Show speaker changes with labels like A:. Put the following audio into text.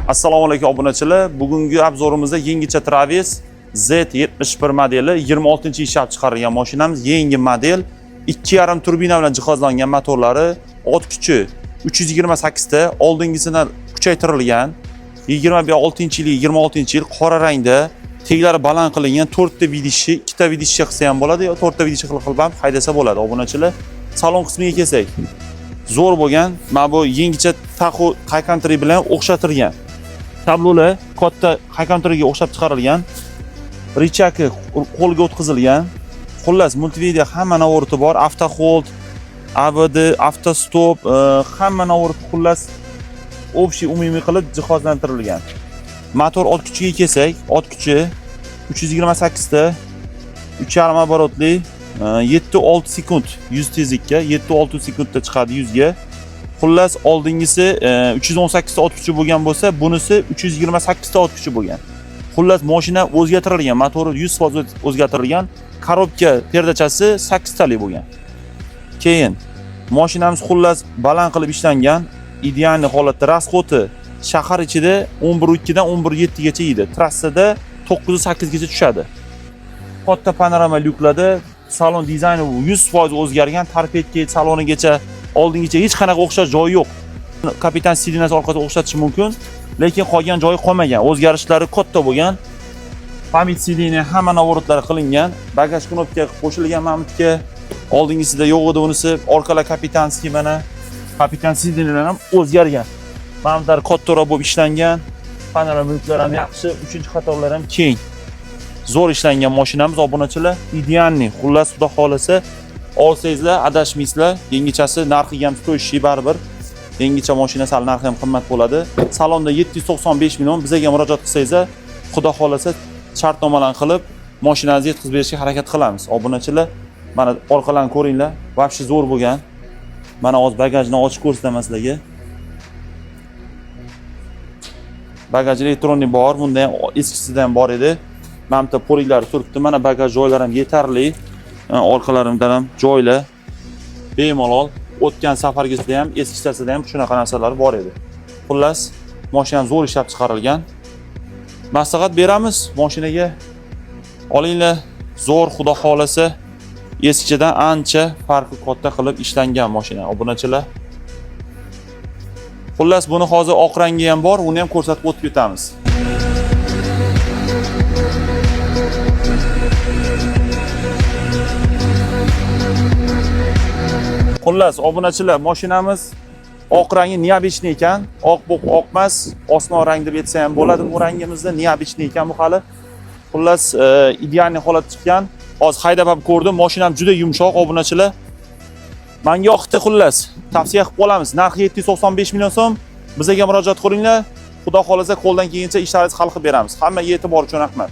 A: Assalomu alaykum obunachilar. Bugungi obzorimizda yengilcha Travis Z71 modeli 26-yil ishlab chiqarilgan mashinamiz. Yangi model 2.5 turbina bilan jihozlangan motorlari, ot kuchi 328 ta, oldingisidan kuchaytirilgan. 26-yil, 26-yil qora rangda, teglari baland qilingan 4 ta vidishi, 2 ta vidishi qilsa ham bo'ladi, yo 4 ta vidishi qilib ham haydasa bo'ladi obunachilar. Salon qismiga kelsak, zo'r bo'lgan. Mana bu yengilcha Tahoe High Country bilan o'xshatilgan. Tablolar katta High Countryga o'xshab chiqarilgan. Richaki qo'lga o'tkazilgan. Xullas, multimedia hamma navorati bor. Auto hold, AVD, auto stop, hamma navorati xullas общий umumiy qilib jihozlantirilgan. Motor ot kuchiga kelsak, ot kuchi 328 ta, 3.5 оборотli, 7-6 sekund 100 tezlikka, 7-6 sekundda chiqadi 100 ga. Xullas, oldingisi 318 ta ot kuchi bo'lgan bo'lsa, bunisi 328 ta ot kuchi bo'lgan. Xullas, mashina o'zgartirilgan, motori 100% o'zgartirilgan, korobka perdachasi 8 talik bo'lgan. Keyin mashinamiz xullas baland qilib ishlangan, ideal holatda. Rasxoti shahar ichida 11.2 dan 11.7 gacha yeydi. Trassada 9.8 gacha tushadi. Katta panorama lyuklarda, salon dizayni 100% o'zgargan, torpedga salonigacha, oldingicha hech qanaqa o'xshash joyi yo'q. Kapitan sidinasi orqasiga o'xshatish mumkin, lekin qolgan joyi qolmagan. O'zgarishlari katta bo'lgan. Pamit sidini hamma navoratlari qilingan. Bagaj knopka qo'shilgan mamutga. Oldingisida yo'q edi unisi. Orqalar kapitanskiy mana. Kapitan sidinlar ham o'zgargan. Mamutlar kattaroq bo'lib ishlangan. Panorama lyuklar ham yaxshi, 3-qatorlar ham keng. Zo'r ishlangan mashinamiz obunachilar. Idealniy. Xullas, xudo xolasa olsangizlar, adashmaysizlar. Yengilchasi narxiga ham stoyishi baribir. Yengilcha mashina sal narxi ham qimmat bo'ladi. Salonda 795 million. Bizga murojaat qilsangiz, xudo xolasa shartnomalar qilib, mashinangizni yetkazib berishga harakat qilamiz. Obunachilar, mana orqalarni ko'ringlar. Vobshe zo'r bo'lgan. Mana hozir bagajni ochib ko'rsataman sizlarga. Bagaj elektronniy bor, bunda ham eskisidan ham bor edi. Mana bu po'riklari turibdi. Mana bagaj joylari ham yetarli. Orqalarimdan ham joylar bemalol. O'tgan safargizda ham, eskisida ham shunaqa narsalar bor edi. Xullas, mashina zo'r ishlab chiqarilgan. Maslahat beramiz, mashinaga olinglar. Zo'r, xudo xolasa, eskichadan ancha farqi katta qilib ishlangan mashina obunachilar. Xullas, buni hozir oq rangi ham bor, uni ham ko'rsatib o'tib ketamiz. Xullas, obunachilar, mashinamiz oq rangi neobechniy ekan. Oq bo'q oqmas, osmon rang deb aytsa ham bo'ladi. Bu rangimizda neobechniy ekan bu hali. Xullas, idealniy holatda chiqqan. Hozir haydab ham ko'rdim, mashinam juda yumshoq obunachilar. Menga yoqdi xullas. Tavsiya qilib qolamiz. Narxi 795 million so'm. Bizga murojaat qilinglar. Xudo xolasa qo'ldan kelgancha ishlaringizni hal qilib beramiz. Hammaga e'tibor uchun rahmat.